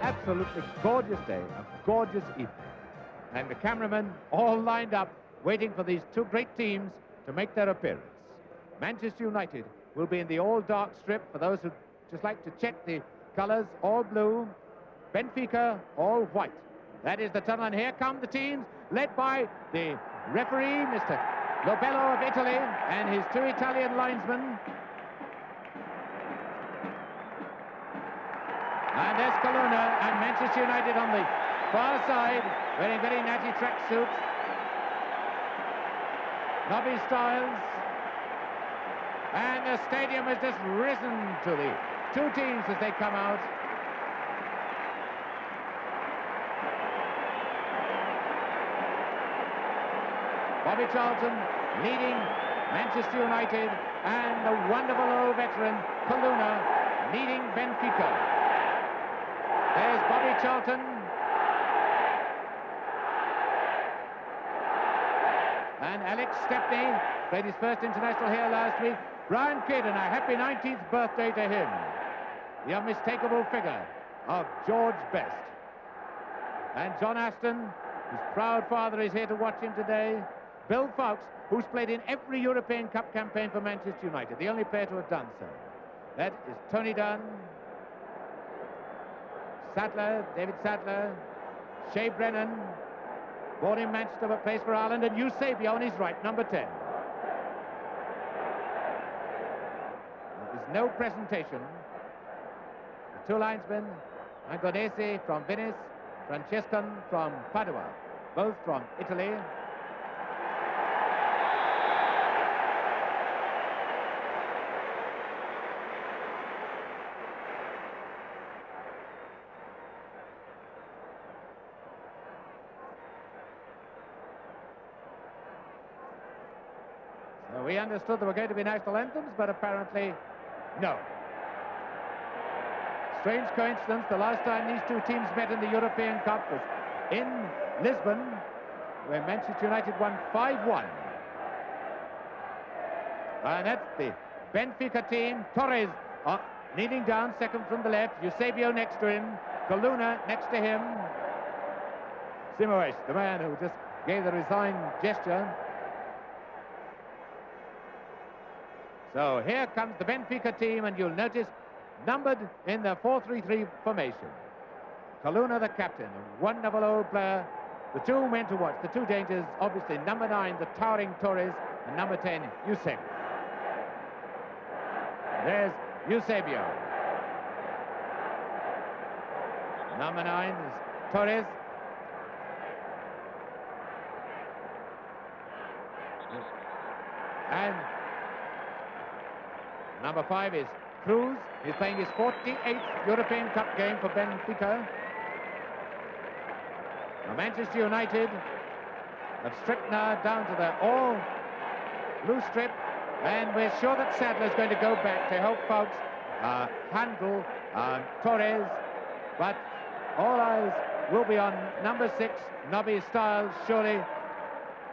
Absolutely gorgeous day, a gorgeous evening. And the cameramen all lined up, waiting for these two great teams to make their appearance. Manchester United will be in the all-dark strip, for those who just like to check the colours, all blue. Benfica, all white. That is the tunnel, and here come the teams, led by the referee, Mr. Lobello of Italy, and his two Italian linesmen. And there's Colonna and Manchester United on the far side, wearing very natty tracksuits. Nobby Styles. And the stadium has just risen to the two teams as they come out. Bobby Charlton leading Manchester United, and the wonderful old veteran Colonna leading Benfica. There's Bobby Charlton. And Alex Stepney played his first international here last week. Brian Kidd, and a happy 19th birthday to him. The unmistakable figure of George Best. And John Aston, whose proud father is here to watch him today. Bill Foulkes, who's played in every European Cup campaign for Manchester United, the only player to have done so. That is Tony Dunn. Sadler, David Sadler, Shea Brennan, born in Manchester but plays for Ireland, and Eusebio on his right, number 10. There's no presentation. The two linesmen, Angonese from Venice, Francescon from Padua, both from Italy. We understood there were going to be national anthems, but apparently no. Strange coincidence, the last time these two teams met in the European Cup was in Lisbon, where Manchester United won 5-1. And that's the Benfica team. Torres kneeling down, second from the left. Eusebio next to him. Colonna next to him. Simoes, the man who just gave the resigned gesture. So here comes the Benfica team, and you'll notice numbered in the 4-3-3 formation. Colonna, the captain, a wonderful old player. The two men to watch, the two dangers, obviously number 9, the towering Torres, and number 10, Eusebio. There's Eusebio. Number 9 is Torres. And number 5 is Cruz. He's playing his 48th European Cup game for Benfica. Now Manchester United have stripped now down to the all-blue strip, and we're sure that Sadler's going to go back to help Foulkes handle Torres, but all eyes will be on number 6, Nobby Styles, surely.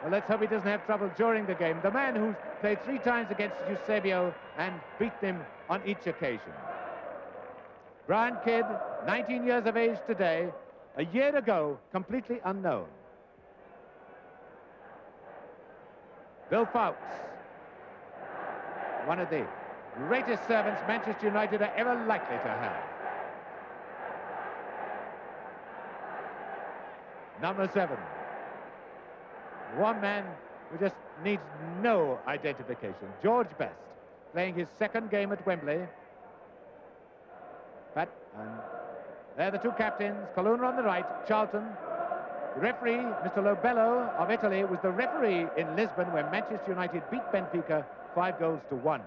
Well, let's hope he doesn't have trouble during the game. The man who's played 3 times against Eusebio and beaten him on each occasion. Brian Kidd, 19 years of age today, a year ago, completely unknown. Bill Foulkes, one of the greatest servants Manchester United are ever likely to have. Number 7. One man who just needs no identification. George Best, playing his second game at Wembley. But They're the two captains, Colonna on the right, Charlton. The referee, Mr. Lobello of Italy, was the referee in Lisbon when Manchester United beat Benfica 5-1.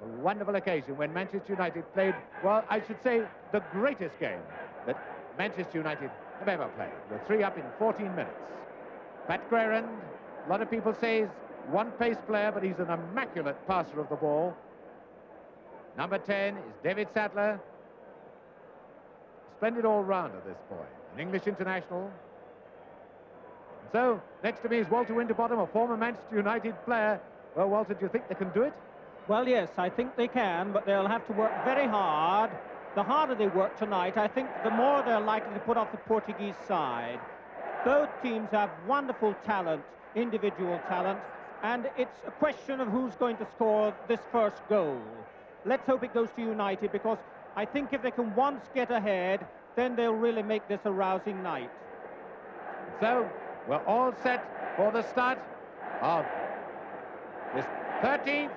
A wonderful occasion when Manchester United played, well, I should say, the greatest game that Manchester United have ever played. They're 3 up in 14 minutes. Pat Guerrand, a lot of people say he's one pace player, but he's an immaculate passer of the ball. Number 10 is David Sadler. Splendid all-rounder, this boy. An English international. And so, next to me is Walter Winterbottom, a former Manchester United player. Well, Walter, do you think they can do it? Well, yes, I think they can, but they'll have to work very hard. The harder they work tonight, I think the more they're likely to put off the Portuguese side. Both teams have wonderful talent, individual talent, and it's a question of who's going to score this first goal. Let's hope it goes to United, because I think if they can once get ahead, then they'll really make this a rousing night. So, we're all set for the start of this 13th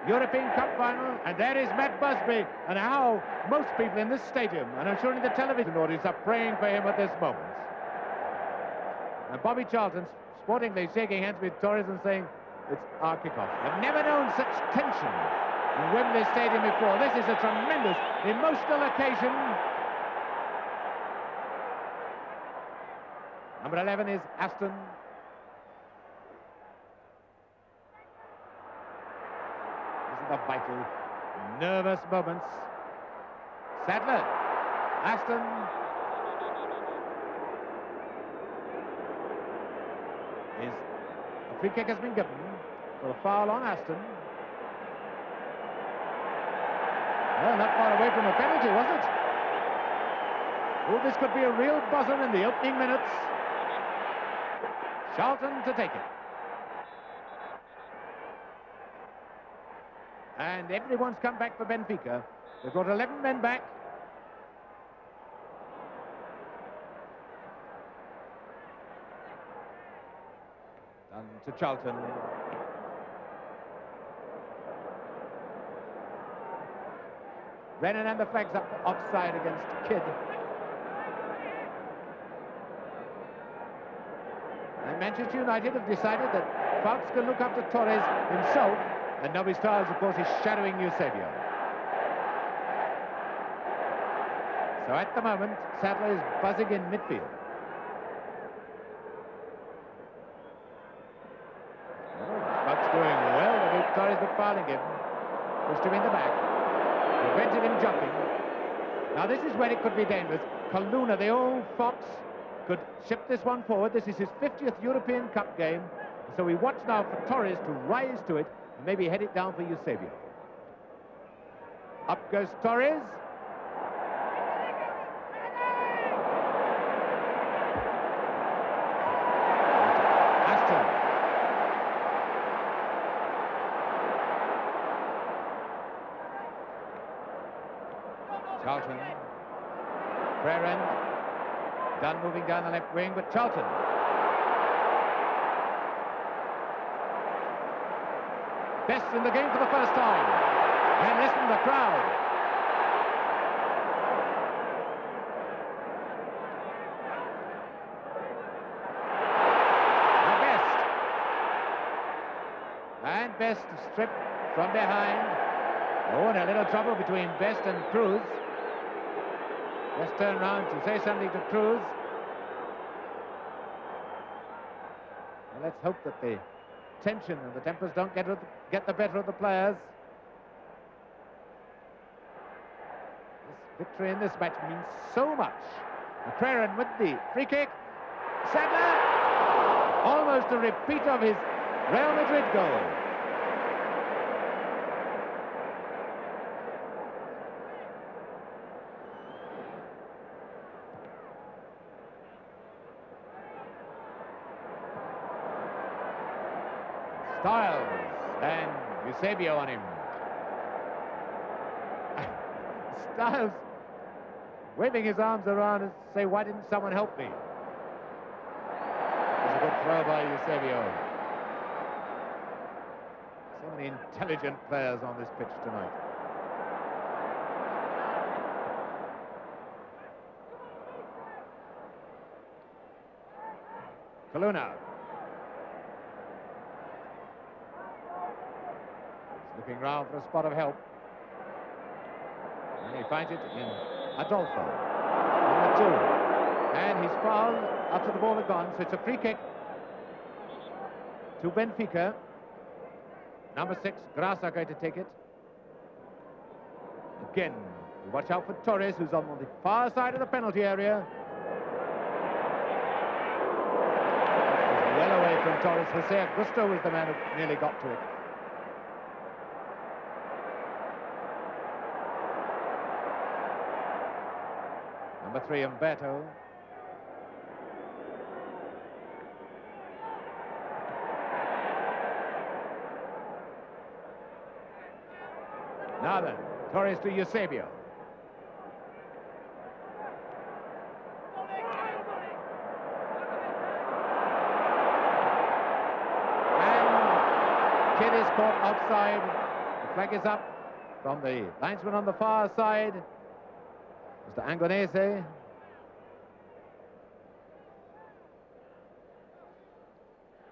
European Cup final, and there is Matt Busby, and how most people in this stadium, and I'm sure in the television audience, are praying for him at this moment. And Bobby Charlton sportingly shaking hands with Torres and saying, it's our kickoff. I've never known such tension in Wembley Stadium before. This is a tremendous, emotional occasion. Number 11 is Aston. These are the vital, nervous moments. Sadler, Aston. A free kick has been given for a foul on Aston. Well, not far away from a penalty, was it? Oh, this could be a real buzzer in the opening minutes. Charlton to take it. And everyone's come back for Benfica. They've got 11 men back. Done to Charlton. Brennan and the flags up offside against Kidd. And Manchester United have decided that Fouts can look after Torres himself, and Nobby Stiles, of course, is shadowing Eusebio. So at the moment, Sadler is buzzing in midfield. Fouts doing well to beat Torres, but fouling him. Pushed him in the back. Prevented him jumping. Now this is where it could be dangerous. Colonna, the old fox, could ship this one forward. This is his 50th European Cup game. So we watch now for Torres to rise to it and maybe head it down for Eusebio. Up goes Torres. Aston. Charlton. Guerrand. Dunn moving down the left wing, but Charlton. Best in the game for the first time. And listen to the crowd. And Best stripped from behind. Oh, and a little trouble between Best and Cruz. Let's turn around to say something to Cruz. And let's hope that the tension and the tempers don't get the better of the players. This victory in this match means so much. McCraren with the free kick. Sadler! Almost a repeat of his Real Madrid goal. Stiles and Eusebio on him. Stiles waving his arms around and say, why didn't someone help me? It was a good throw by Eusebio. So many intelligent players on this pitch tonight. Coluna. He's looking round for a spot of help. And he finds it in Adolfo. Number 2. And he's fouled after the ball had gone, so it's a free kick to Benfica. Number 6, Grasa, going to take it. Again, watch out for Torres, who's on the far side of the penalty area. Well away from Torres. Jose Augusto was the man who nearly got to it. Number 3, Umberto. Now then, Torres to Eusebio. And Kidd is caught offside. The flag is up from the linesman on the far side, Mr. Angonese.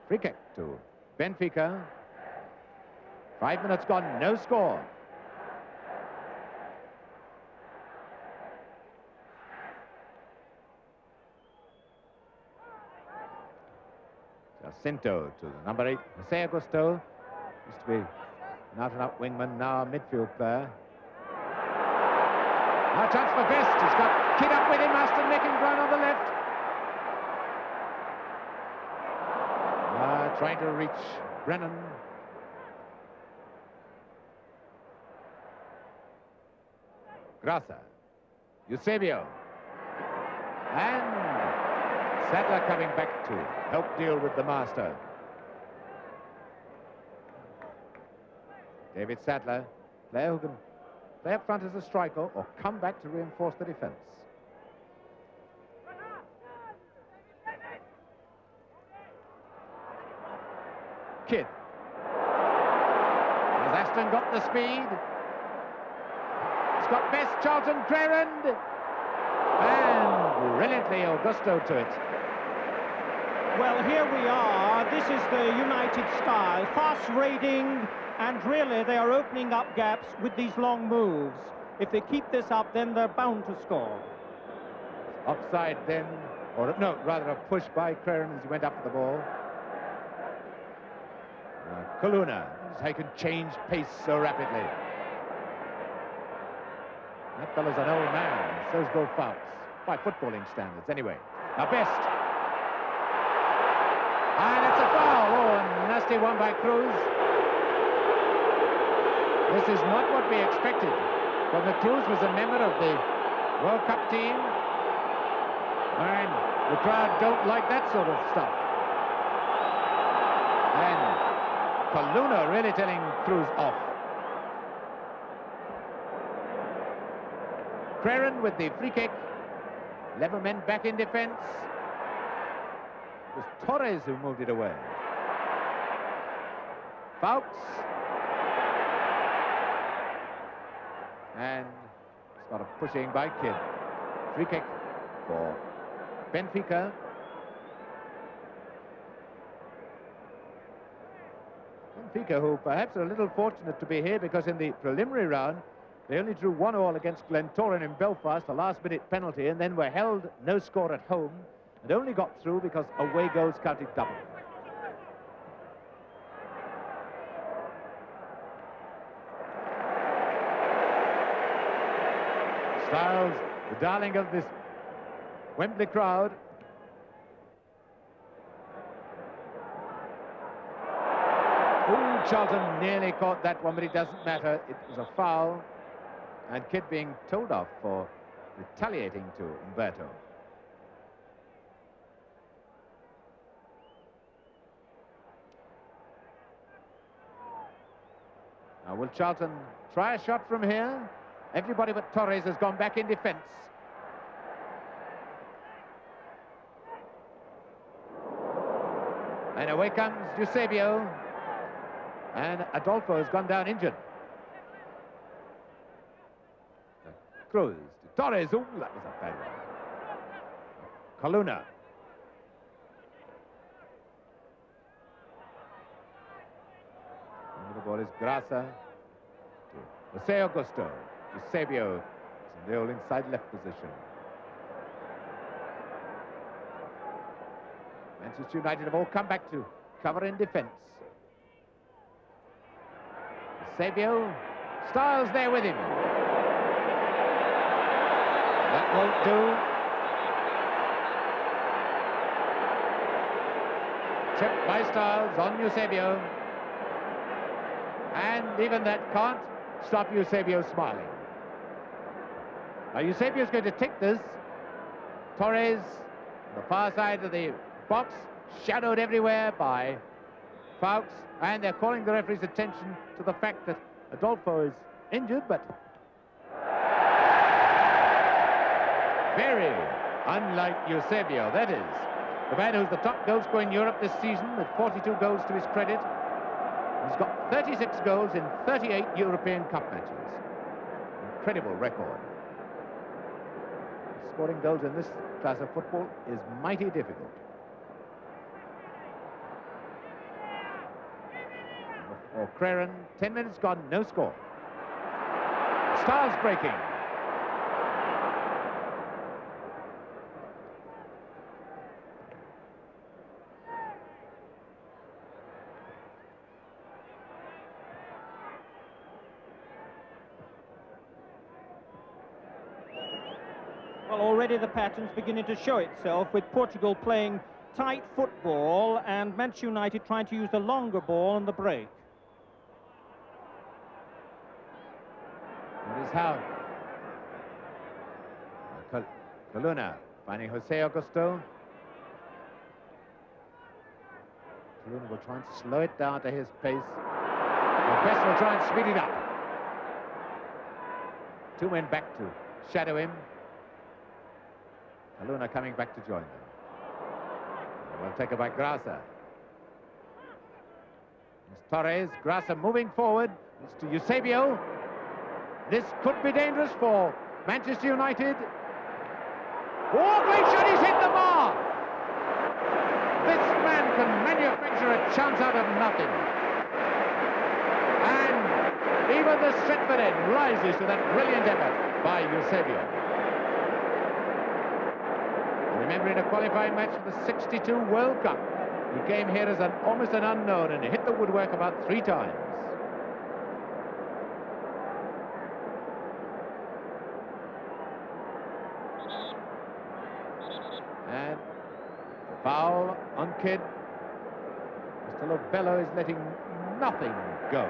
Free kick to Benfica. 5 minutes gone, no score. Jacinto to number 8, Jose Augusto. Used to be an out-and-out wingman, now a midfield player. Now chance for Best. He's got Kidd up with him, Aston making ground on the left. Trying to reach Brennan. Grasa. Eusebio. And Sadler coming back to help deal with the master. David Sadler, player who can play up front as a striker or come back to reinforce the defence. Kidd. Has Aston got the speed? He's got Best, Charlton, Crerand. And brilliantly Augusto to it. Well, here we are. This is the United style. Fast raiding, and really they are opening up gaps with these long moves. If they keep this up, then they're bound to score. Offside then, or no, rather a push by Crerand as he went up to the ball. Coluna, he can change pace so rapidly. That fellow's an old man, so's Bill Fouts, by footballing standards anyway. Now Best. And it's a foul. Oh, a nasty one by Cruz. This is not what we expected. But Cruz was a member of the World Cup team. And the crowd don't like that sort of stuff. And Coluna really telling Cruz off. Crerand with the free kick. 11 men back in defence. It was Torres who moved it away. Fouts. And it's got a pushing by Kidd. Free kick for Benfica. Benfica, who perhaps are a little fortunate to be here because in the preliminary round they only drew 1-1 against Glentoran in Belfast, a last-minute penalty, and then were held no score at home and only got through because away goals counted double. Styles, the darling of this Wembley crowd. Oh, Charlton nearly caught that one, but it doesn't matter. It was a foul. And Kidd being told off for retaliating to Umberto. Now, will Charlton try a shot from here? Everybody but Torres has gone back in defence. And away comes Eusebio. And Adolfo has gone down injured. Cruz to Torres. Oh, that was a bad one. Coluna. ball is Grasa to Jose Augusto. Eusebio is in the old inside left position. Manchester United have all come back to cover in defence. Eusebio, Styles there with him. That won't do. Tripped by Styles on Eusebio. And even that can't stop Eusebio smiling. Now Eusebio's going to take this. Torres, the far side of the box, shadowed everywhere by Fawkes, and they're calling the referee's attention to the fact that Adolfo is injured, but very unlike Eusebio, that is. The man who's the top goal scorer in Europe this season with 42 goals to his credit. He's got 36 goals in 38 European Cup matches. Incredible record. Scoring goals in this class of football is mighty difficult. For Creran, 10 minutes gone, no score. Styles breaking. Well, already the pattern's beginning to show itself, with Portugal playing tight football and Manchester United trying to use the longer ball on the break. That is how Coluna finding Jose Augusto. Coluna will try and slow it down to his pace. Best will try and speed it up. Two men back to shadow him. Coluna coming back to join them. Well taken by Grasa. It's Torres. Grasa moving forward. It's to Eusebio. This could be dangerous for Manchester United. Oh, great shot, he's hit the bar! This man can manufacture a chance out of nothing. And even the Stretford end rises to that brilliant effort by Eusebio. Remember, in a qualifying match for the '62 World Cup, he came here as almost an unknown and he hit the woodwork about 3 times. And the foul on Kidd. Mr. Lovella is letting nothing go.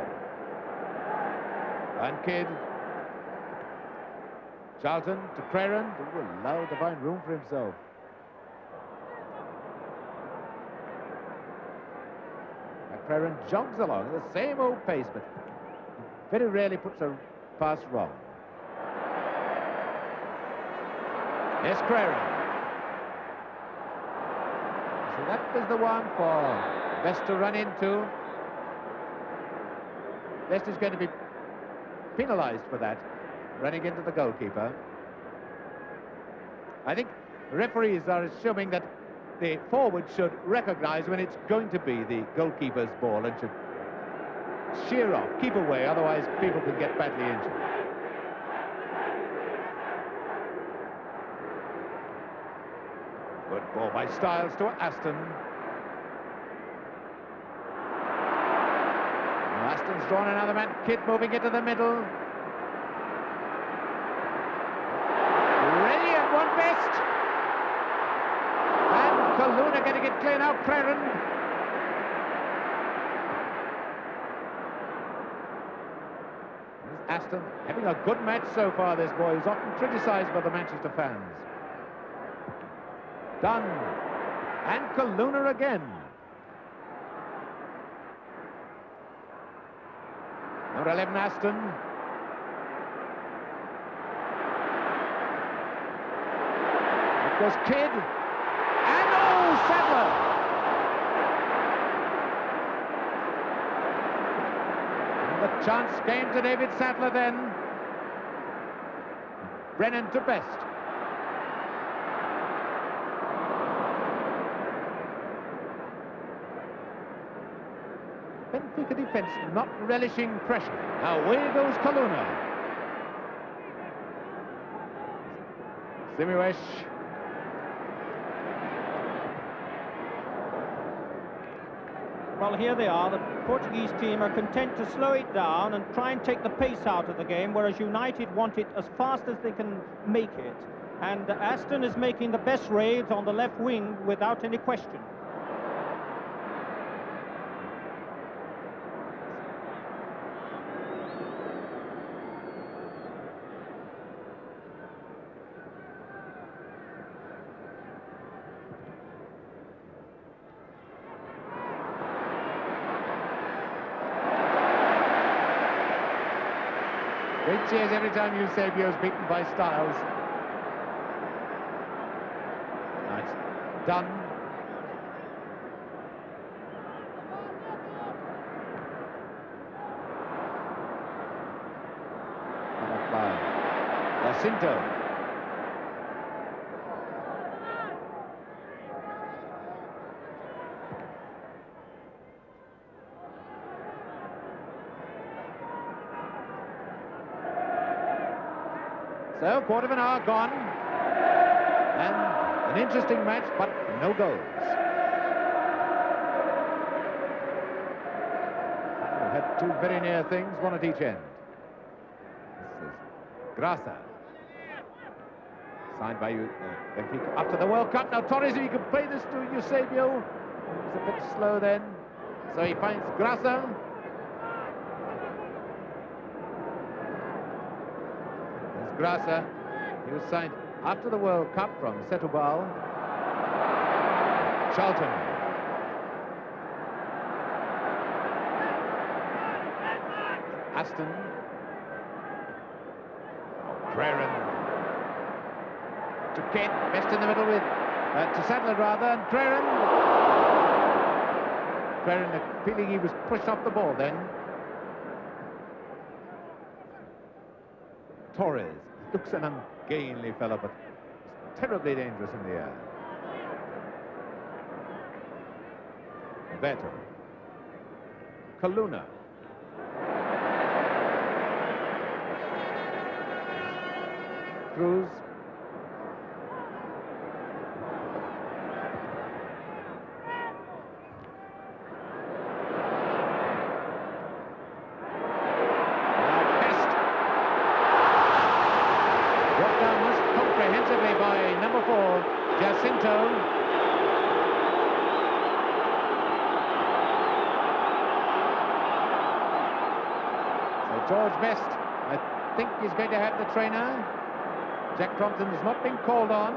And Kidd. Charlton to Creran, who will allow to find room for himself. Creran jogs along at the same old pace, but very rarely puts a pass wrong. Yes, Creran. So that was the one for Best to run into. Best is going to be penalised for that, running into the goalkeeper. I think referees are assuming that the forward should recognise when it's going to be the goalkeeper's ball and should sheer off, keep away, otherwise people can get badly injured. Good ball by Styles to Aston. Now Aston's drawn another man, Kidd moving into the middle. Brilliant, one Best. Coluna getting it clear now, Creran. Aston having a good match so far, this boy. He's often criticised by the Manchester fans. Dunn. And Coluna again. Number 11, Aston. It goes Kidd. Sadler. And the chance came to David Sadler then. Brennan to Best. Benfica defence not relishing pressure. Now away goes Kaluna. Simuesh. Well, here they are. The Portuguese team are content to slow it down and try and take the pace out of the game, whereas United want it as fast as they can make it. And Aston is making the best raids on the left wing without any question. Great cheers every time Eusebio is beaten by Styles. That's done. Jacinto. So, quarter of an hour gone, and an interesting match, but no goals. We've had two very near things, one at each end. This is Grasa, signed by Benfica up to the World Cup. Now Torres, if he can play this to Eusebio, it's a bit slow then, so he finds Grasa. Grasa, he was signed after the World Cup from Setúbal. Charlton. Aston. Craren. To Kent, best in the middle with, to Sadler rather, and Craren. Craren feeling he was pushed off the ball then. Torres looks an ungainly fellow, but terribly dangerous in the air. Beto. Kaluna. Cruz. By number 4, Jacinto. So George Best, I think he's going to have the trainer. Jack Crompton's not been called on.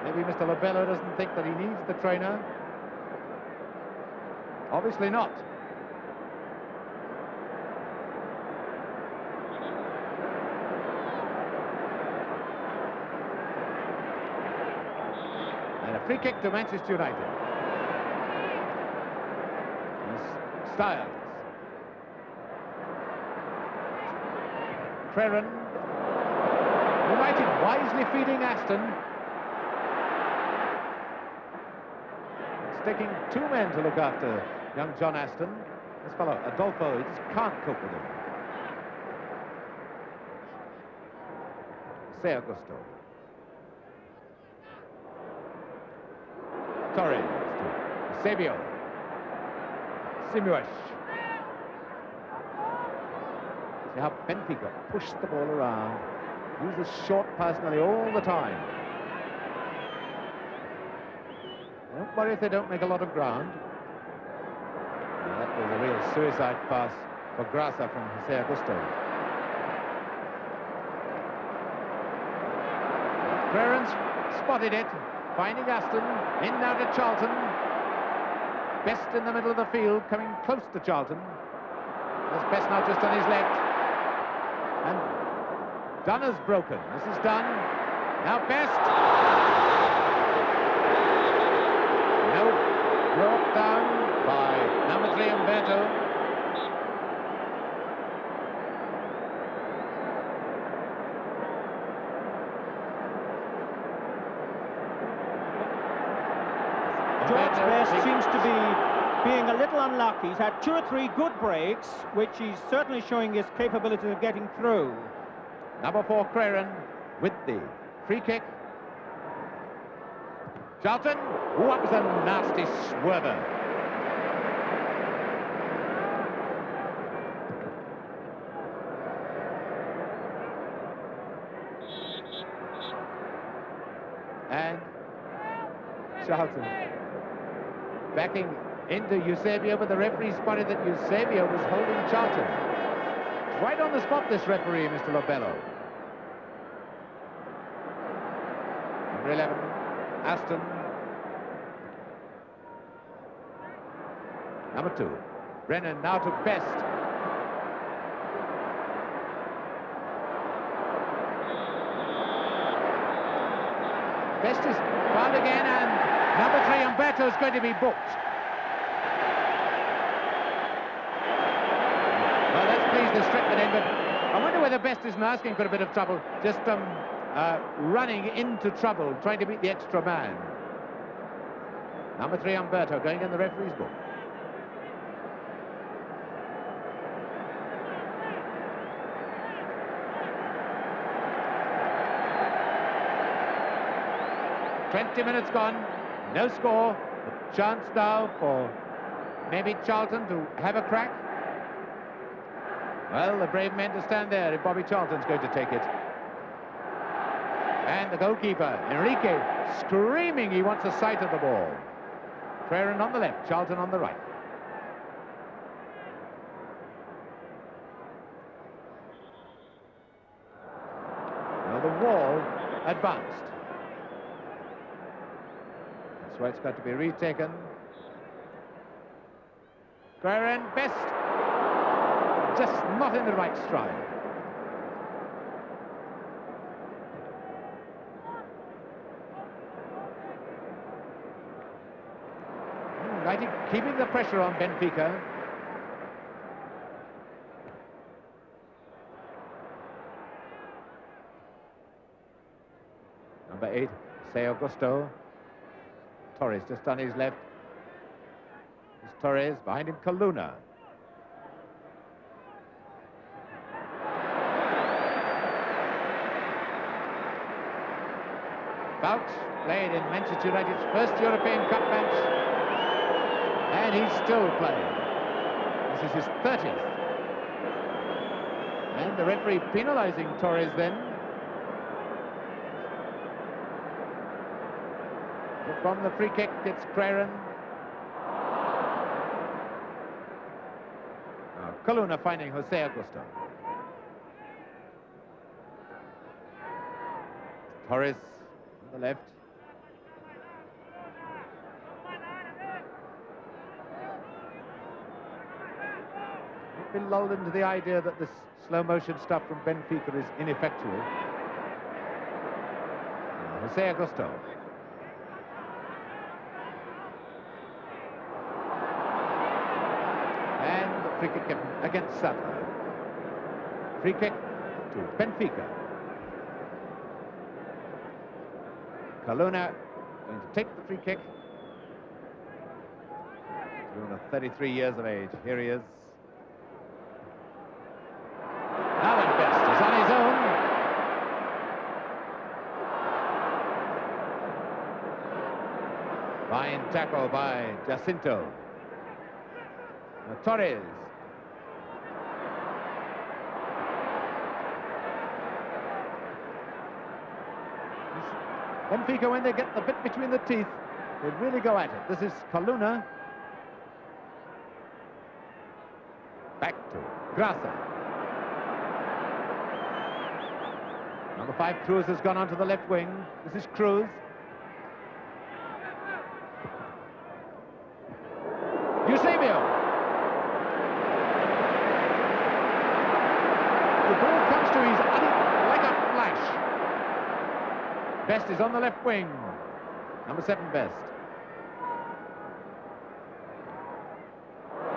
Maybe Mr. Lobello doesn't think that he needs the trainer. Obviously not. Free kick to Manchester United. Styles. Craren. United wisely feeding Aston. It's taking 2 men to look after young John Aston. This fellow, Adolfo, he just can't cope with him. Se Augusto. Torres to Eusebio. Simuesh. See how Benfica push the ball around. Use the short pass nearly all the time. Don't worry if they don't make a lot of ground. Now that was a real suicide pass for Grasa from Jose Augusto. Craren's spotted it. Finding Aston, in now to Charlton. Best in the middle of the field, coming close to Charlton. There's Best now just on his left. And Dunner's broken. This is done. Now Best. No, brought down by number 3, Umberto. George Best seems to be being a little unlucky. He's had 2 or 3 good breaks, which he's certainly showing his capability of getting through. Number 4, Craren, with the free kick. Charlton, what was a nasty swerver. And Charlton backing into Eusebio, but the referee spotted that Eusebio was holding Charlton. Right on the spot, this referee, Mr. Lobello. Number 11, Aston. Number 2, Brennan, now to Best. Best is fouled again, and number 3, Umberto, is going to be booked. Well, that's pleased the Strickland end, but I wonder whether Best isn't asking for a bit of trouble, just running into trouble, trying to beat the extra man. Number 3, Umberto, going in the referee's book. "20 minutes gone, no score, a chance now for maybe Charlton to have a crack." Well, the brave men to stand there if Bobby Charlton's going to take it. And the goalkeeper, Enrique, screaming he wants a sight of the ball. Craren on the left, Charlton on the right. Now the wall advanced. That's why it's got to be retaken. Craren, Best, just not in the right stride. Keeping the pressure on Benfica. Number 8, Say Augusto. Torres just on his left. It's Torres, behind him Kaluna. Bouts played in Manchester United's first European Cup match. And he's still playing. This is his 30th. And the referee penalizing Torres then. But from the free kick, it's Craren. Kaluna finding Jose Augusto. Torres on the left. Been lulled into the idea that this slow motion stuff from Benfica is ineffectual. Jose Augusto. And the free kick against Sadler. Free kick to Benfica. Kaluna going to take the free kick. Kaluna, 33 years of age. Here he is. Best is on his own. Fine tackle by Jacinto. Torres. Benfica, when they get the bit between the teeth, they really go at it. This is Kaluna. Back to Grasa. Number 5, Cruz, has gone onto the left wing. This is Cruz. Eusebio. The ball comes to his like a flash. Best is on the left wing. Number 7, Best.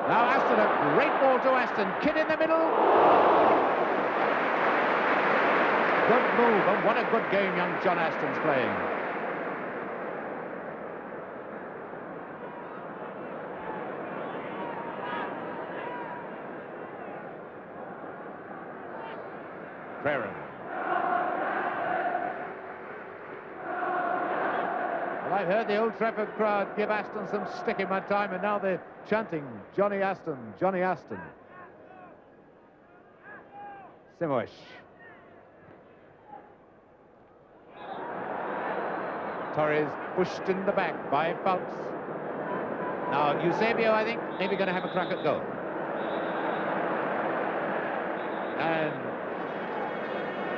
Now Aston, a great ball to Aston. Kid in the middle. Good move, and what a good game young John Aston's playing. Preren. Well, I've heard the Old Trafford crowd give Aston some stick in my time, and now they're chanting, Johnny Aston, Johnny Aston. Simoish. Torres pushed in the back by Fouts. Now, Eusebio, I think, maybe going to have a crack at goal. And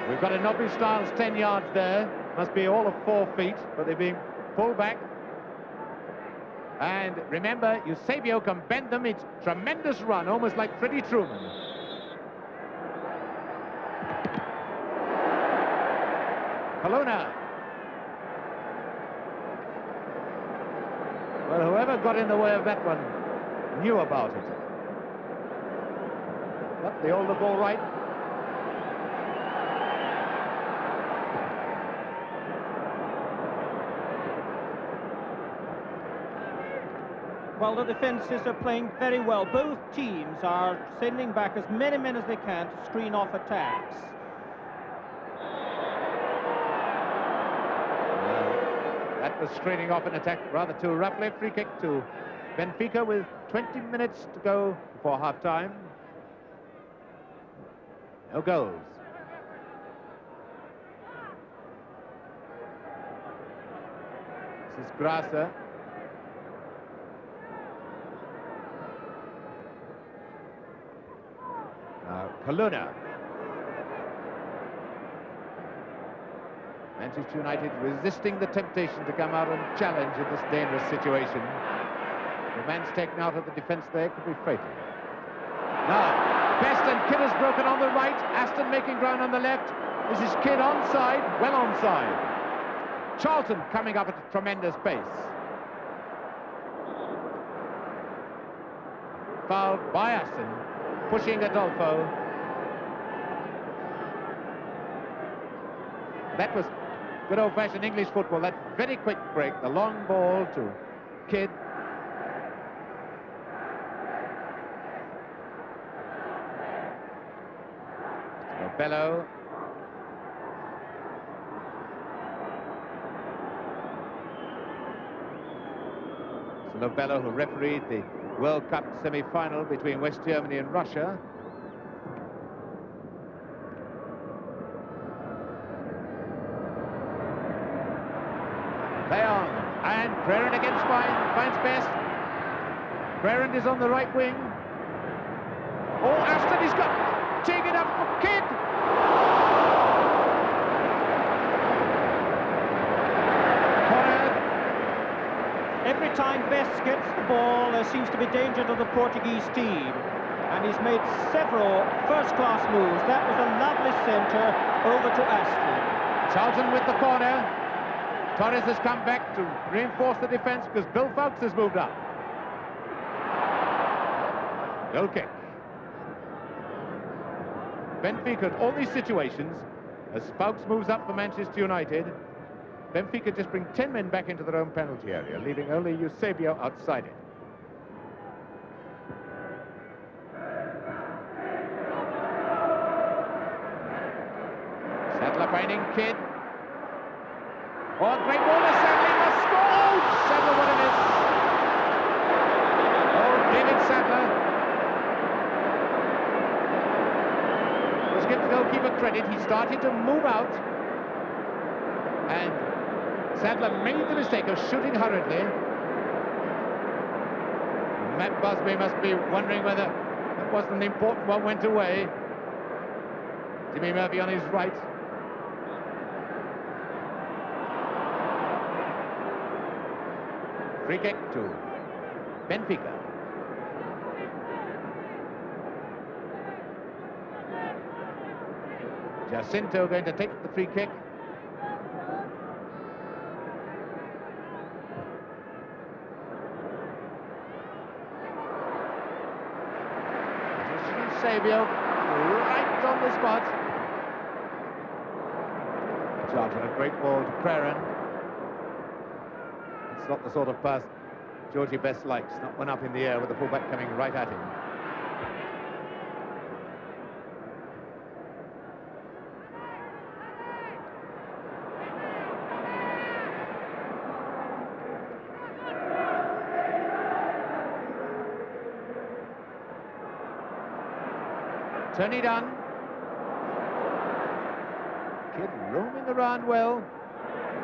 we've got a Nobby Styles 10 yards there. Must be all of 4 feet, but they're being pulled back. And remember, Eusebio can bend them. It's tremendous run, almost like Freddie Truman. Colonna. Well, whoever got in the way of that one knew about it. But they hold the ball right. Well, the defences are playing very well. Both teams are sending back as many men as they can to screen off attacks. That was screening off an attack rather too roughly. Free kick to Benfica with 20 minutes to go before half-time. No goals. This is Grasser. Now, Colonna. Manchester United resisting the temptation to come out and challenge in this dangerous situation. The man's taken out of the defence there, could be fatal. Now, Best and Kidd has broken on the right. Aston making ground on the left. This is Kidd onside, well onside. Charlton coming up at a tremendous pace. Fouled by Aston, pushing Adolfo. That was good old-fashioned English football. That very quick break, the long ball to Kidd. Bello. Bello, who refereed the World Cup semi-final between West Germany and Russia. Play on, and Preren against finds Best. Preren is on the right wing. Oh, Aston, he's got, teeing it up for Kidd. Every time Best gets the ball, there seems to be danger to the Portuguese team. And he's made several first-class moves. That was a lovely centre over to Aston. Charlton with the corner. Torres has come back to reinforce the defence because Bill Fouts has moved up. Goal kick. Benfica, all these situations, as Fouts moves up for Manchester United, Benfica just bring 10 men back into their own penalty area, leaving only Eusebio outside it. Sadler finding Kidd. Oh, great ball to Sadler, must score! Oh, Sadler, what a miss! Oh, David Sadler. Let's give the goalkeeper credit. He started to move out, and Sadler made the mistake of shooting hurriedly. Matt Busby must be wondering whether that wasn't an important one, went away. Jimmy Murphy on his right. Free kick to Benfica. Jacinto going to take the free kick. Eusebio right on the spot. Charlton, a great ball to Preren. It's not the sort of pass Georgie Best likes, not one up in the air with the fullback coming right at him. Tony Dunn. Kid roaming around well.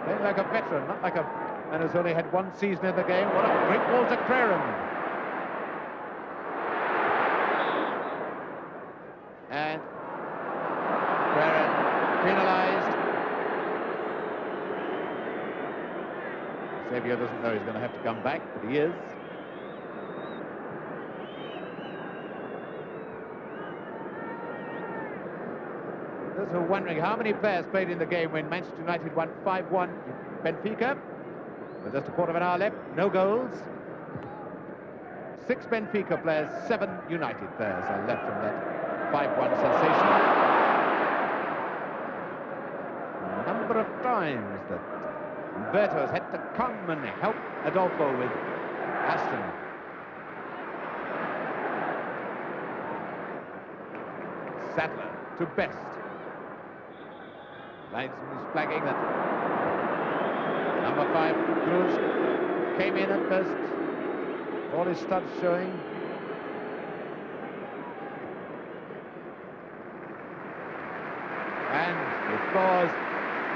Playing like a veteran, not like a man who's only had one season in the game. What a great ball to Creran. And Creran penalised. Xavier doesn't know he's going to have to come back, but he is. Those who are wondering how many players played in the game when Manchester United won 5-1 Benfica. With just a quarter of an hour left, no goals. 6 Benfica players, 7 United players are left from that 5-1 sensation. A number of times that Umberto has had to come and help Adolfo with Aston. Sadler to Best. Linesman is flagging that number 5 Cruz came in at first. All his studs showing. And applause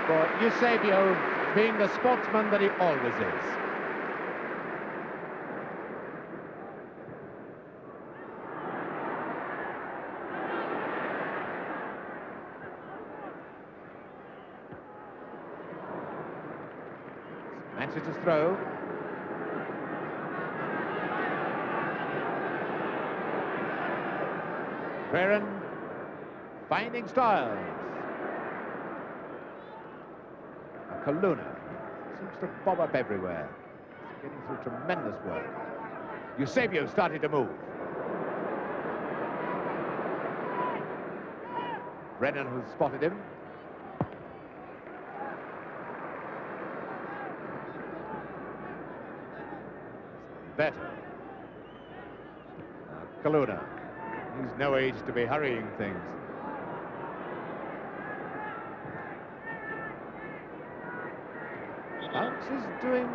for Eusebio being the sportsman that he always is. Manchester's throw. Creran finding Styles. Kaluna seems to bob up everywhere. He's getting through tremendous work. Eusebio started to move. Brennan, who spotted him. Better. Kaluna. He's no age to be hurrying things. Bounce is doing,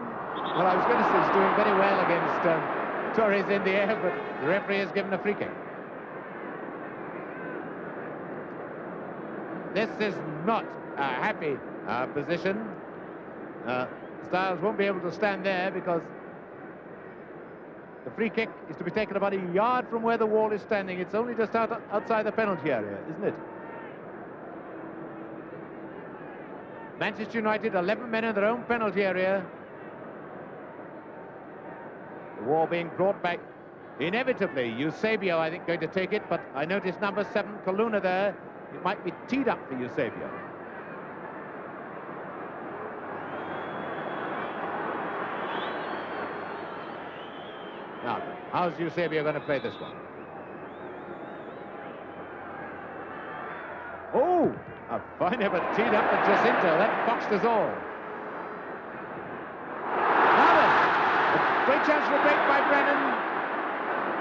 well, I was going to say he's doing very well against Torres in the air, but the referee has given a free kick. This is not a happy position. Styles won't be able to stand there because the free kick is to be taken about a yard from where the wall is standing. It's only just outside the penalty area, isn't it? Manchester United, 11 men in their own penalty area. The wall being brought back. Inevitably, Eusebio, I think, going to take it, but I notice number 7, Kaluna there. It might be teed up for Eusebio. Now, how's Eusebio going to play this one? Oh, a fine effort teed up for Jacinto. That boxed us all. Now then, a great chance for a break by Brennan.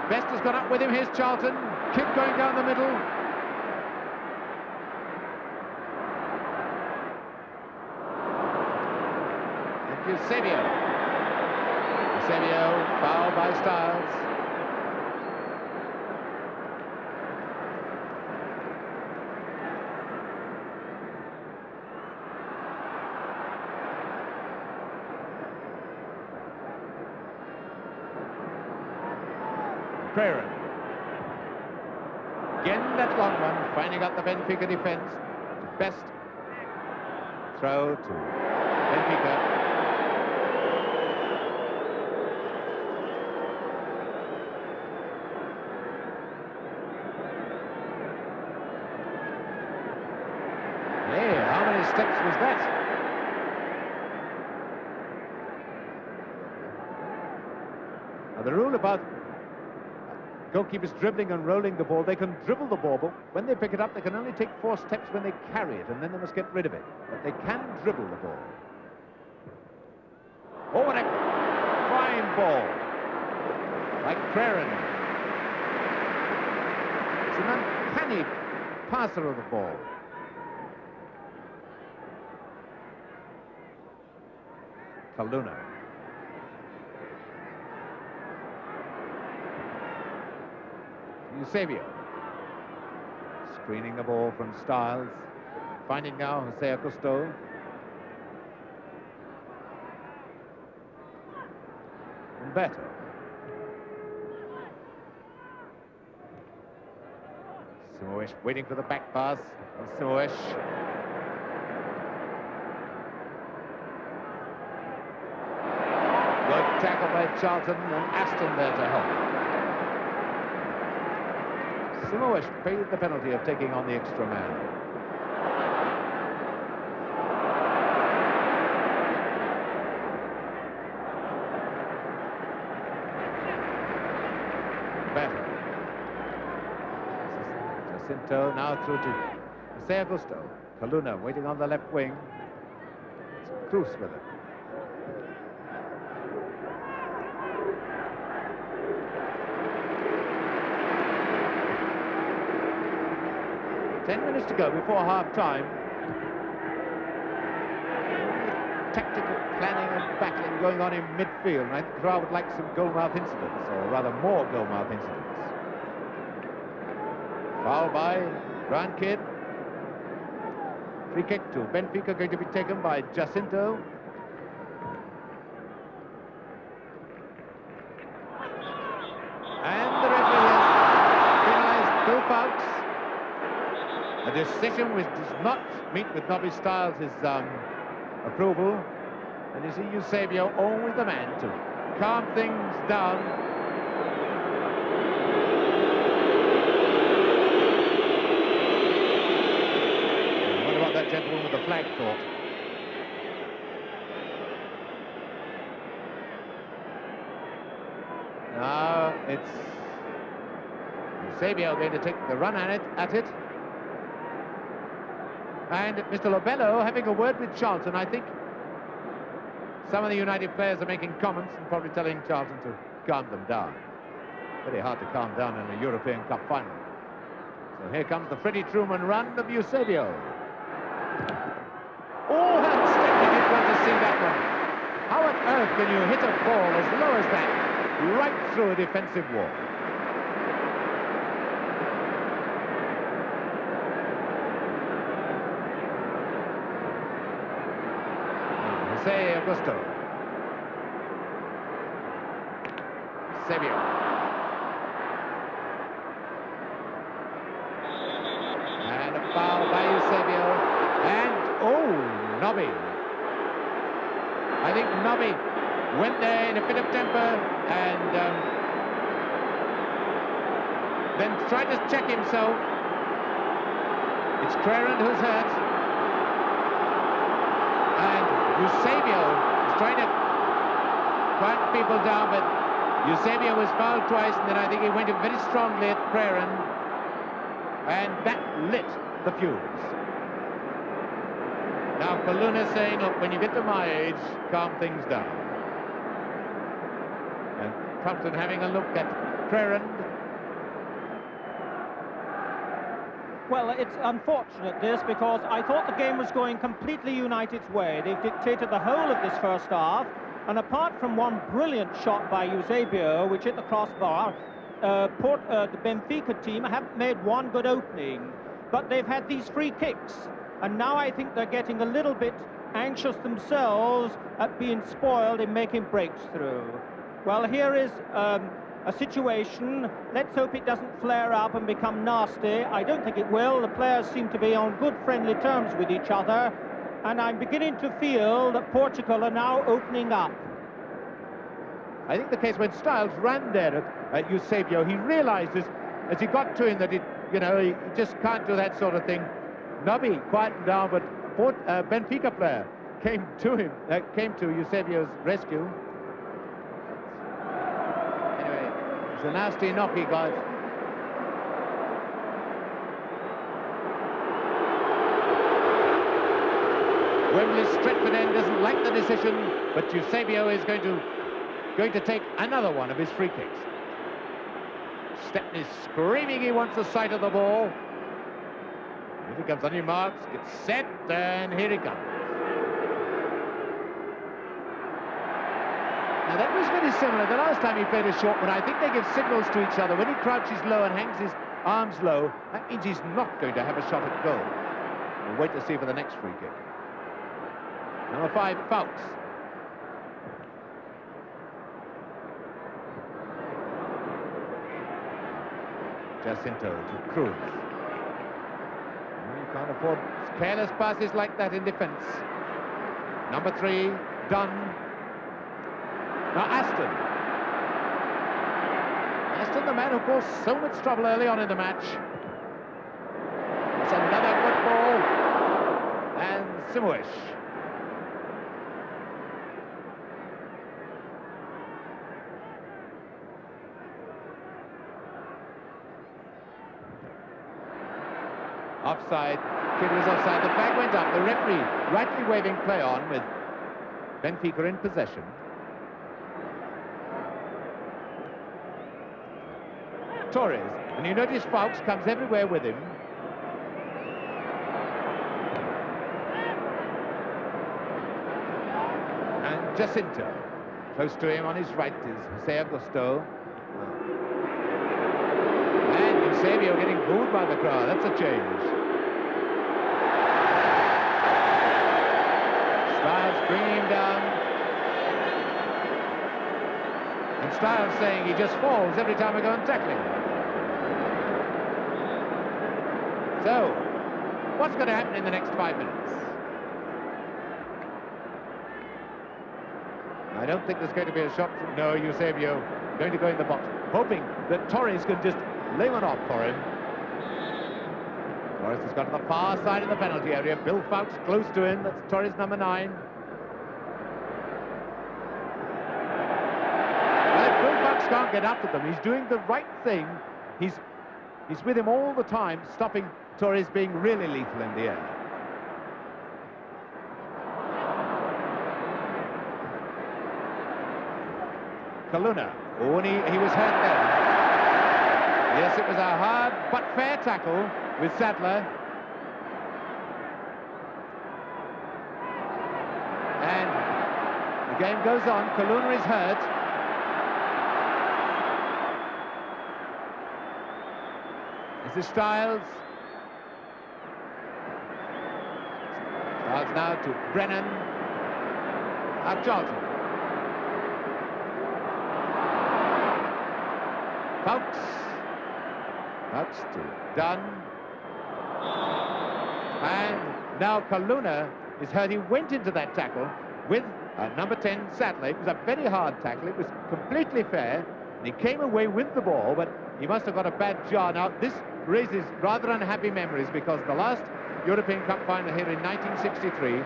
Best has gone up with him. Here's Charlton. Kidd going down the middle. And Eusebio. Eusebio, foul by Styles. Creran. Again, that long one, finding out the Benfica defence. Best throw to Benfica. Steps was that? Now, the rule about goalkeepers dribbling and rolling the ball, they can dribble the ball, but when they pick it up, they can only take 4 steps when they carry it, and then they must get rid of it. But they can dribble the ball. Oh, what a fine ball by Creran. It's an uncanny passer of the ball. Kaluna. Eusebio. Screening the ball from Styles. Finding now Jose Augusto. Better. Simoes waiting for the back pass. And Simoes. Good tackle by Charlton and Aston there to help. Simoes paid the penalty of taking on the extra man. Better. Jacinto now through to Jose Augusto. Kaluna waiting on the left wing. It's Cruz with it. Ten minutes to go before half-time. Tactical planning and battling going on in midfield. And I think the crowd would like some goal-mouth incidents, or rather more goal-mouth incidents. Foul by Grand Kid. Free kick to Benfica, going to be taken by Jacinto. And the referee has penalised Bill Fawkes. A decision which does not meet with Nobby Styles' approval. And you see Eusebio always the man to calm things down. And what about that gentleman with the flag thought? Now it's Eusebio going to take the run at it. And Mr. Lobello having a word with Charlton. I think some of the United players are making comments and probably telling Charlton to calm them down. Very hard to calm down in a European Cup final. So here comes the Freddie Truman run of Eusebio. Oh, how splendid it was to see that one. How on earth can you hit a ball as low as that, right through a defensive wall? Jose Augusto. Eusebio. And a foul by Eusebio. And, oh, Nobby. I think Nobby went there in a bit of temper and then tried to check himself. It's Crerand who's hurt. And Eusebio is trying to quiet people down, but Eusebio was fouled twice, and then I think he went in very strongly at Crerand, and that lit the fuse. Now Kaluna saying, look, when you get to my age, calm things down. And Crumpton having a look at Crerand. Well, it's unfortunate, this, because I thought the game was going completely United's way. They've dictated the whole of this first half, and apart from one brilliant shot by Eusebio, which hit the crossbar, the Benfica team haven't made one good opening, but they've had these free kicks, and now I think they're getting a little bit anxious themselves at being spoiled in making breaks through. Well, here is a situation. Let's hope it doesn't flare up and become nasty. I don't think it will. The players seem to be on good friendly terms with each other, and I'm beginning to feel that Portugal are now opening up. I think the case when Styles ran there at Eusebio, he realized as he got to him that he just can't do that sort of thing. Nobby quietened down, but Benfica player came to Eusebio's rescue. It's a nasty knock he got. Wembley Stretford End doesn't like the decision, but Eusebio is going to take another one of his free kicks. Stepney screaming he wants a sight of the ball. Here he comes on your marks, it's set, and here he comes. Now that was very similar. The last time he played a short one, I think they give signals to each other. When he crouches low and hangs his arms low, that means he's not going to have a shot at goal. We'll wait to see for the next free kick. Number 5, Fouts. Jacinto to Cruz. You can't afford careless passes like that in defence. Number 3, Dunn. Now Aston. Aston, the man who caused so much trouble early on in the match. It's another good ball. And Simoish. Offside. Kid was offside. The flag went up. The referee rightly waving play on with Benfica in possession. Torres. And you notice Fouts comes everywhere with him. And Jacinto. Close to him on his right is Jose Augusto. And Eusebio getting booed by the crowd. That's a change. Stiles bringing him down. And Stiles saying he just falls every time we go and tackle him. So, what's going to happen in the next 5 minutes? I don't think there's going to be a shot from... No, Eusebio going to go in the box, hoping that Torres can just lay one off for him. Torres has got to the far side of the penalty area. Bill Fouts close to him. That's Torres, number 9. Well, if Bill Fouts can't get up to them, he's doing the right thing. He's with him all the time, stopping Torres being really lethal in the air. Kaluna. Oh, and he was hurt there. Yes, it was a hard but fair tackle with Sadler. And the game goes on. Kaluna is hurt. This is Stiles. Stiles now to Brennan. Charlton. Fouts. Fouts to Dunn. And now Kaluna is hurt. He went into that tackle with number 10, Sadler. It was a very hard tackle. It was completely fair. And he came away with the ball, but he must have got a bad jar. Now, this raises rather unhappy memories because the last European Cup final here in 1963,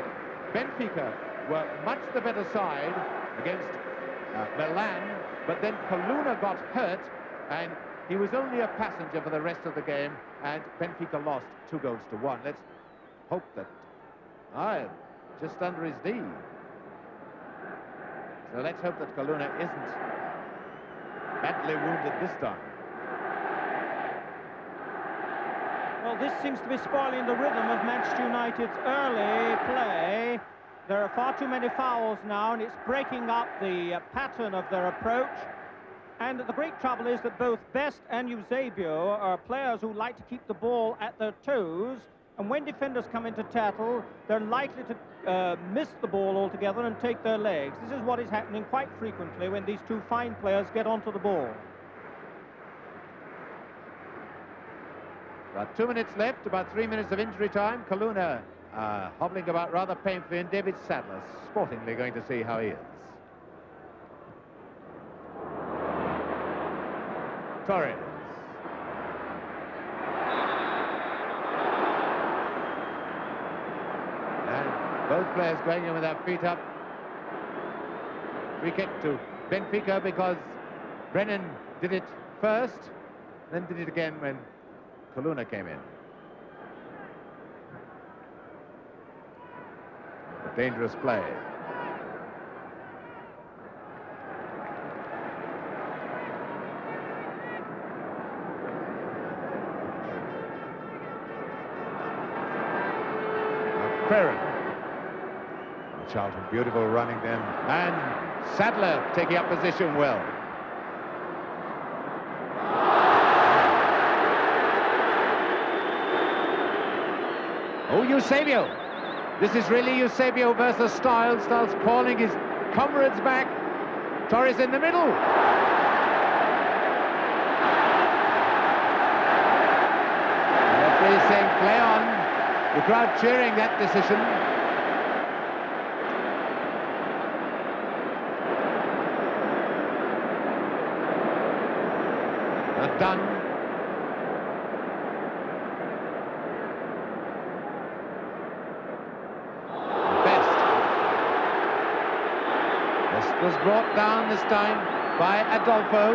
Benfica were much the better side against Milan, but then Kaluna got hurt, and he was only a passenger for the rest of the game, and Benfica lost 2-1. Let's hope that... just under his knee. So let's hope that Kaluna isn't badly wounded this time. Well, this seems to be spoiling the rhythm of Manchester United's early play. There are far too many fouls now, and it's breaking up the pattern of their approach. And the great trouble is that both Best and Eusebio are players who like to keep the ball at their toes, and when defenders come into tackle, they're likely to miss the ball altogether and take their legs. This is what is happening quite frequently when these two fine players get onto the ball. About 2 minutes left, about 3 minutes of injury time. Kaluna hobbling about rather painfully, and David Sadler sportingly going to see how he is. Torres. And both players going in with their feet up. Free kick to Benfica because Brennan did it first, then did it again when Kaluna came in. A dangerous play. Ferren. Charlton, beautiful running then. And Sadler taking up position well. Oh, Eusebio. This is really Eusebio versus Styles. Styles calling his comrades back. Torres in the middle. The referee is saying play on. The crowd cheering that decision. Not done. Was brought down this time by Adolfo.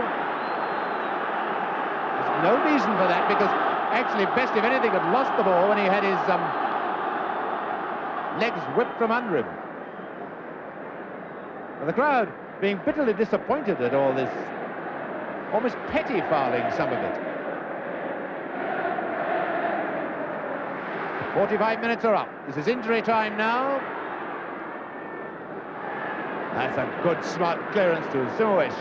There's no reason for that, because actually Best, if anything, had lost the ball when he had his legs whipped from under him. Well, the crowd being bitterly disappointed at all this almost petty fouling, some of it. 45 minutes are up. This is injury time now. That's a good, smart clearance to Simovic.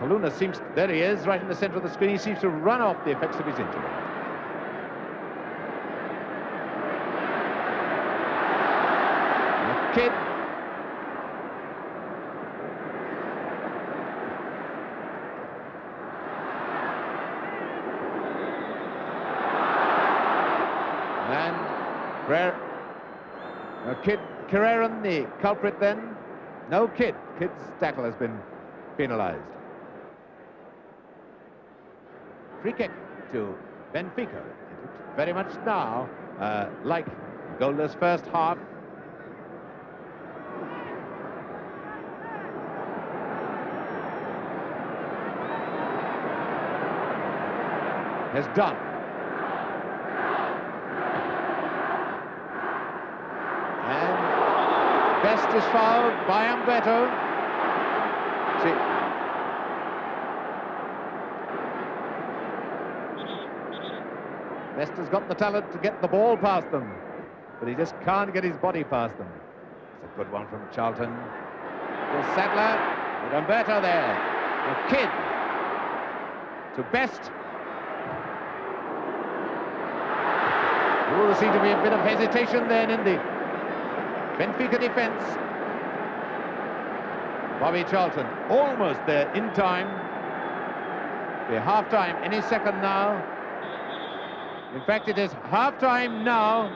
Kaluna seems, there he is, right in the centre of the screen. He seems to run off the effects of his injury. The kid. And Rare. A kid. Carreran, the culprit then. No Kid. Kid's tackle has been penalised. Free kick to Benfica. It looks very much now like goalless first half. Has done. Best is fouled by Umberto. See. Best has got the talent to get the ball past them, but he just can't get his body past them. It's a good one from Charlton. To Sadler, with Umberto there. The Kid to Best. Oh, there seemed to be a bit of hesitation then in the Benfica defence. Bobby Charlton almost there in time. Be half-time any second now. In fact, it is half-time now.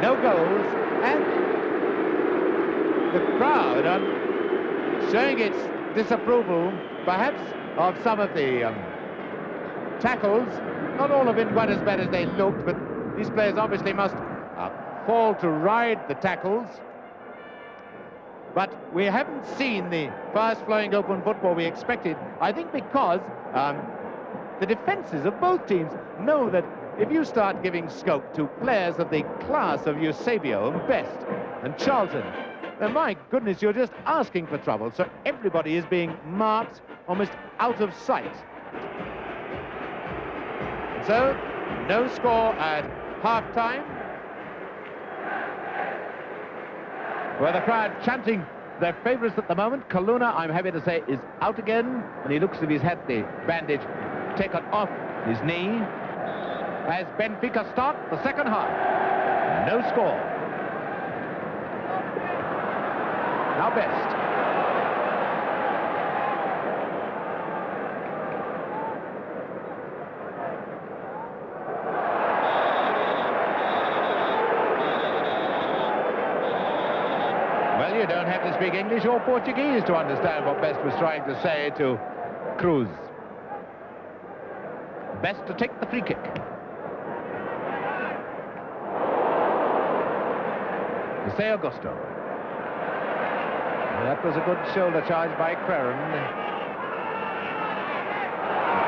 No goals, and the crowd showing its disapproval, perhaps, of some of the tackles. Not all have been quite as bad as they looked, but these players obviously must fall to ride the tackles. But we haven't seen the fast-flowing open football we expected, I think because the defences of both teams know that if you start giving scope to players of the class of Eusebio and Best and Charlton, then my goodness, you're just asking for trouble. So everybody is being marked almost out of sight. So, no score at half-time. Well, the crowd chanting their favourites at the moment. Kaluna, I'm happy to say, is out again, and he looks as if he's had the bandage taken off his knee. As Benfica start the second half. No score. Now Best. Well, you don't have to speak English or Portuguese to understand what Best was trying to say to Cruz. Best to take the free kick. Jose Augusto. Well, that was a good shoulder charge by Creran.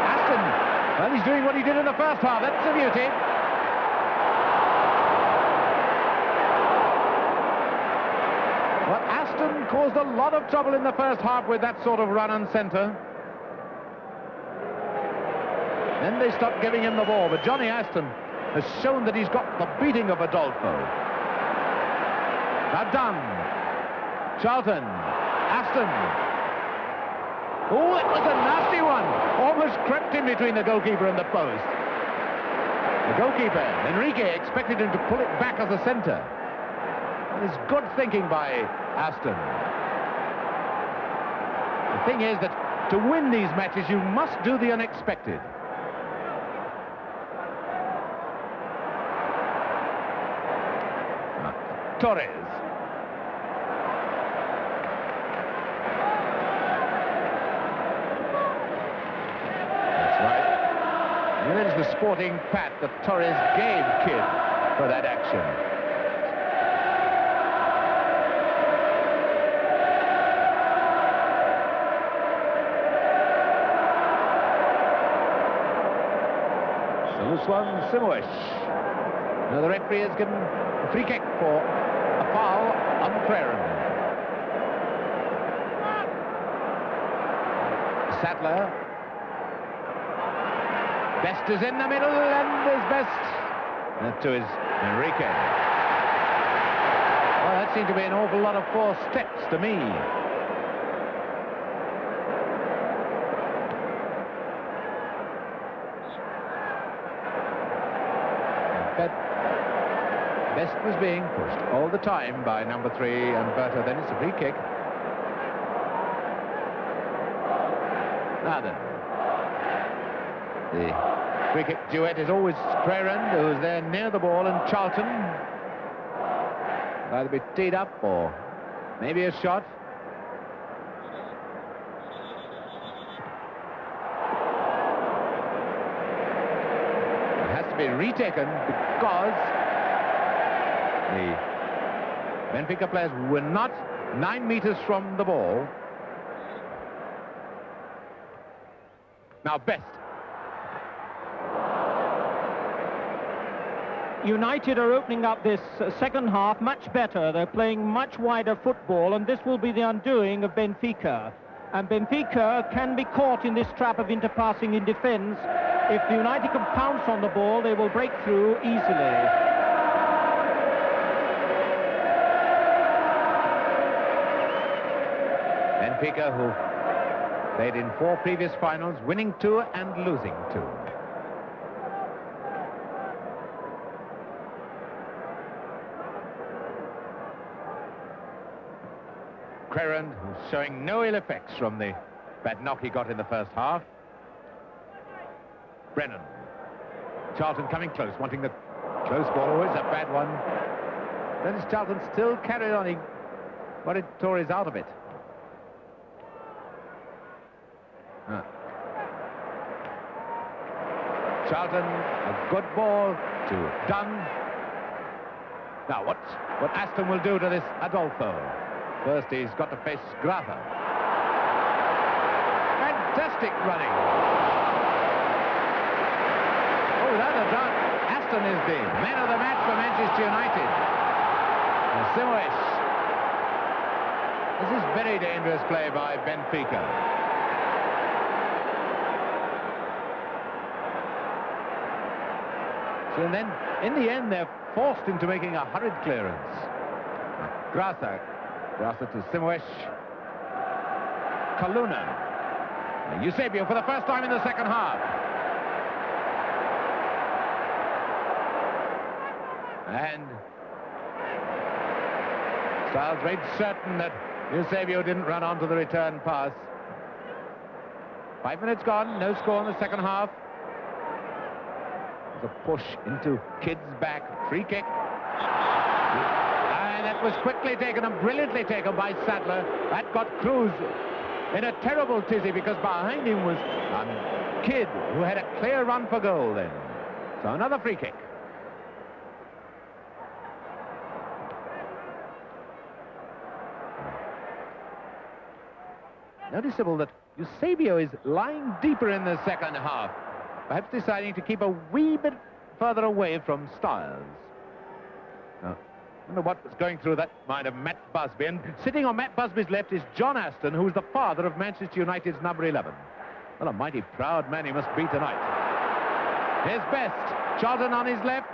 Aston, well, he's doing what he did in the first half. That's a beauty. Well, Aston caused a lot of trouble in the first half with that sort of run and centre. Then they stopped giving him the ball, but Johnny Aston has shown that he's got the beating of Adolfo. Now done. Charlton. Aston. Oh, that was a nasty one. Almost crept in between the goalkeeper and the post. The goalkeeper, Enrique, expected him to pull it back as a centre. It's good thinking by Aston. The thing is that to win these matches, you must do the unexpected. Torres. That's right. There's the sporting pat that Torres gave Kidd for that action. So this one, Simoes. Now the referee has given a free kick for a foul on Craren. Sadler. Best is in the middle, and is Best. That to his Enrique. Well, that seemed to be an awful lot of 4 steps to me. But Best was being pushed all the time by number 3, and Berta. Then it's a free kick. Now then, the free kick duet is always Craren, who's there near the ball, and Charlton. Will either be teed up or maybe a shot. It has to be retaken because the Benfica players were not 9 meters from the ball. Now Best. United are opening up this second half much better. They're playing much wider football, and this will be the undoing of Benfica. And Benfica can be caught in this trap of interpassing in defence. If the United can pounce on the ball, they will break through easily. Benfica, who played in 4 previous finals, winning 2 and losing 2. Craren, who's showing no ill effects from the bad knock he got in the first half. Brennan. Charlton coming close, wanting the close ball, always a bad one. Then Charlton still carried on. He wanted Torres out of it. Charlton, a good ball to Dunn. Now what Aston will do to this Adolfo? First he's got to face Grata. Fantastic running. Oh, that's a done. Aston is the man of the match for Manchester United. And Simoes. This is very dangerous play by Benfica. And then, in the end, they're forced into making a hurried clearance. Grasa to Simoes. Kaluna. Eusebio for the first time in the second half. And Styles made certain that Eusebio didn't run onto the return pass. 5 minutes gone, no score in the second half. A push into Kidd's back, free kick. And that was quickly taken and brilliantly taken by Sadler. That got Cruz in a terrible tizzy because behind him was Kidd, who had a clear run for goal then. So another free kick. Noticeable that Eusebio is lying deeper in the second half, perhaps deciding to keep a wee bit further away from Styles. Now, I wonder what was going through that mind of Matt Busby. And sitting on Matt Busby's left is John Aston, who's the father of Manchester United's number 11. Well, a mighty proud man he must be tonight. Here's Best. Charlton on his left.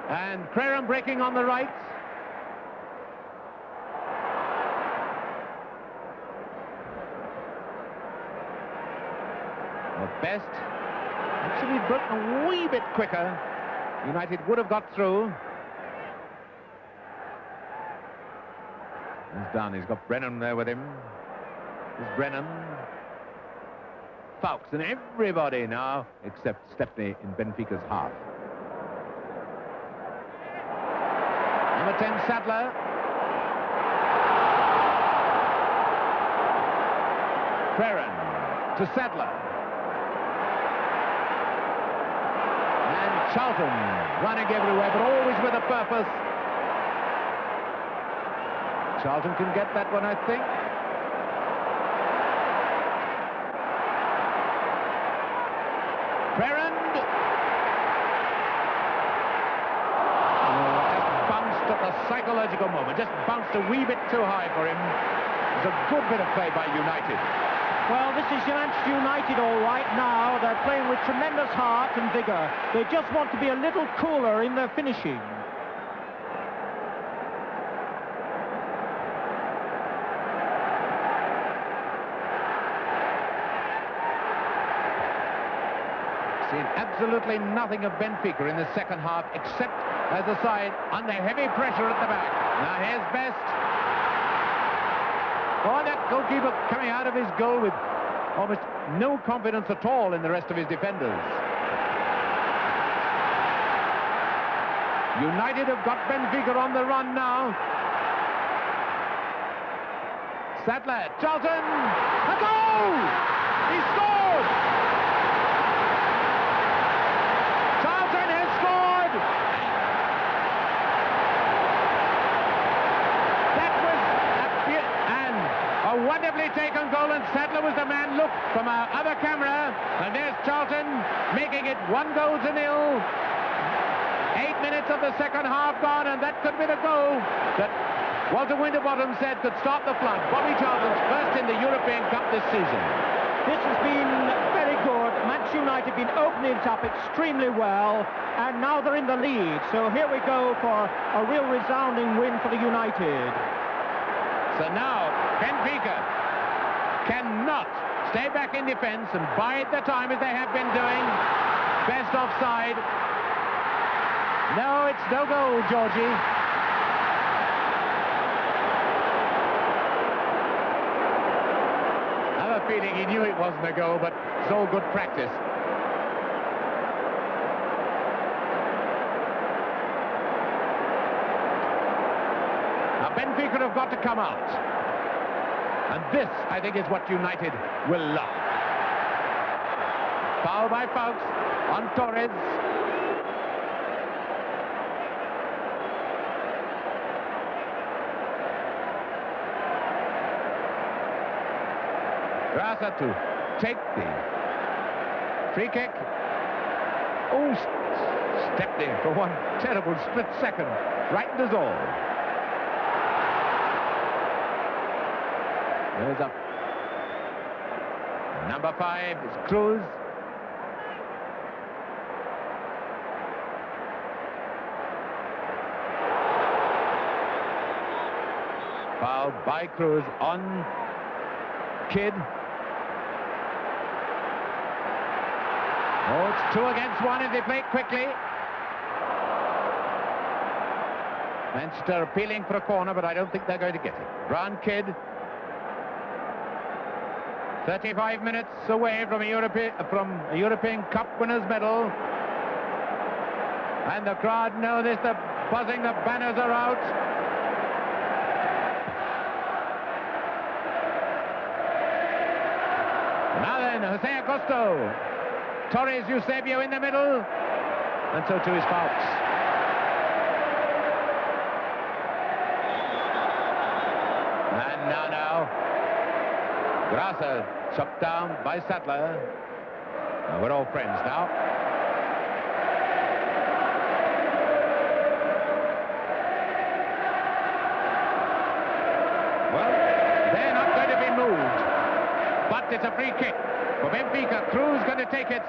And Craren breaking on the right. Best. Actually broken a wee bit quicker, United would have got through. He's done. He's got Brennan there with him. There's Brennan. Fawkes and everybody now except Stepney in Benfica's half. Number 10, Sadler. Ferran to Sadler. And Charlton running everywhere, but always with a purpose. Charlton can get that one, I think. Ferran. Just bounced at the psychological moment. Just bounced a wee bit too high for him. It was a good bit of play by United. Well, this is Manchester United all right now. They're playing with tremendous heart and vigour. They just want to be a little cooler in their finishing. Seen absolutely nothing of Benfica in the second half, except as a side under heavy pressure at the back. Now here's Best. Oh, that goalkeeper coming out of his goal with almost no confidence at all in the rest of his defenders. United have got Benfica on the run now. Sadler, Charlton, a goal! He scored! Charlton has scored! That was a wonderfully taken goal, and Sadler was the man. Look from our other camera, and there's Charlton making it 1-0. 8 minutes of the second half gone, and that could be the goal that Walter Winterbottom said could stop the flood. Bobby Charlton's first in the European Cup this season. This has been very good. Manchester United have been opening it up extremely well, and now they're in the lead. So here we go for a real resounding win for the United. So now Benfica cannot stay back in defence and bide the time as they have been doing. Best offside. No, it's no goal, Georgie. I have a feeling he knew it wasn't a goal, but it's all good practice. Now Benfica have got to come out. And this, I think, is what United will love. Foul by Fawkes on Torres. Grasa to take the free kick. Oh, stepped in for one terrible split second. Frightened us all. There's up. Number 5 is Cruz. Foul by Cruz on Kidd. Oh, it's 2 against 1 as they play it quickly. Manchester appealing for a corner, but I don't think they're going to get it. Brown Kidd. 35 minutes away from a European Cup winners' medal. And the crowd know this, the buzzing, the banners are out. Now then, Jose Acosto. Torres Eusebio in the middle. And so too is Fawkes. And now. Grasa chopped down by Sadler. We're all friends now. Well, they're not going to be moved. But it's a free kick for Benfica. Cruz going to take it.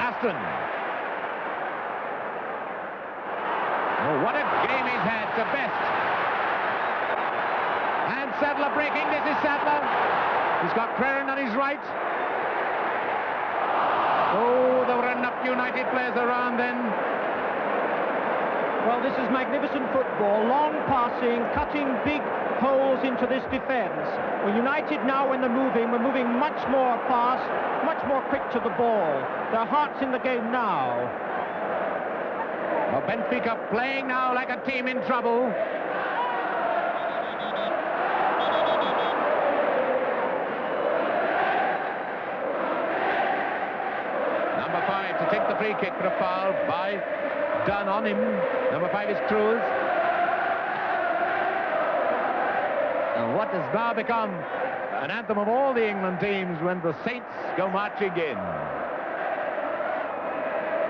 Aston. Oh, what a game he's had, the best. Sadler breaking. This is Sadler. He's got Creran on his right. Oh, there were enough United players around then. Well, this is magnificent football. Long passing, cutting big holes into this defence. Well, United now, when they're moving, we're moving much more fast, much more quick to the ball. Their heart's in the game now. Well, Benfica playing now like a team in trouble. Number 5 to take the free kick for a foul by Dunn on him. Number 5 is Cruz. And what has now become an anthem of all the England teams when the Saints go marching in.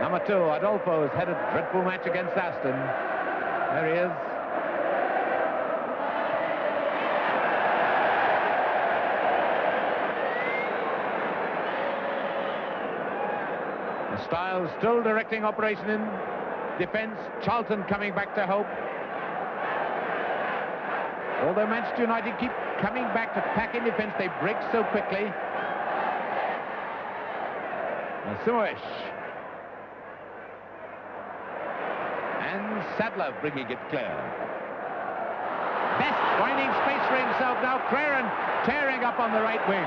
Number 2, Adolfo, has had a dreadful match against Aston. There he is. Styles still directing operation in defence. Charlton coming back to help. Although Manchester United keep coming back to pack in defence, they break so quickly. And Simoes. And Sadler bringing it clear. Best finding space for himself now. Creran tearing up on the right wing.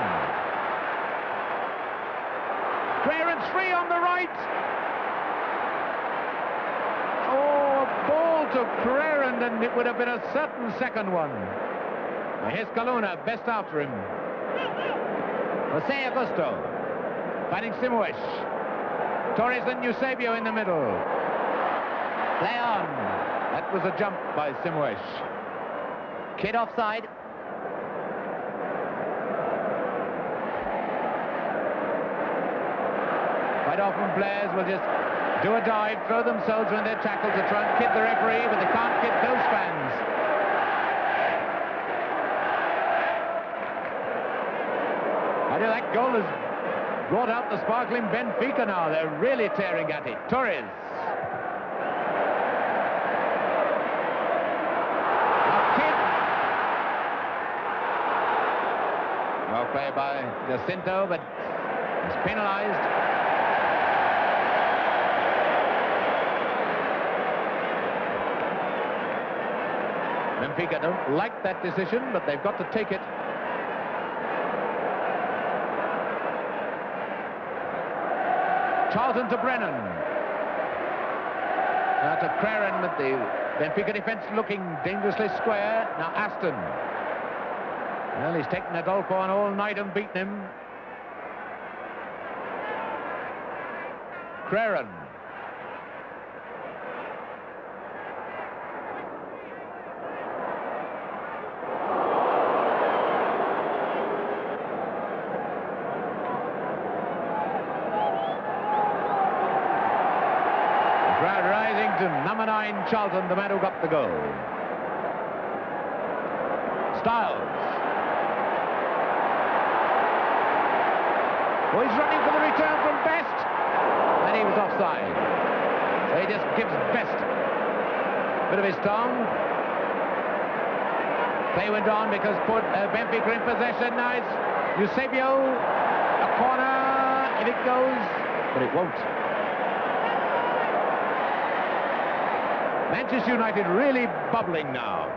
Creran's free on the right. Oh, a ball to Creran, and it would have been a certain second one. Now here's Coluna, best after him. Jose Augusto finding Simoes. Torres and Eusebio in the middle. Play on. That was a jump by Simoes. Kid offside. Quite often players will just do a dive, throw themselves when they're tackled to try and kid the referee, but they can't kid those fans. I know that goal has brought out the sparkling Benfica now. They're really tearing at it. Torres. Well played by Jacinto, but he's penalised. Benfica don't like that decision, but they've got to take it. Charlton to Brennan. Now to Creran, with the Benfica defence looking dangerously square. Now Aston. Well, he's taken Adolfo on all night and beaten him. Creran. Crowd rising to number 9, Charlton, the man who got the goal. Styles. Oh, he's running for the return from Best. And he was offside. So he just gives Best a bit of his tongue. Play went on because Benfica in possession. Now it's Eusebio. A corner. If it goes. But it won't. Manchester United really bubbling now.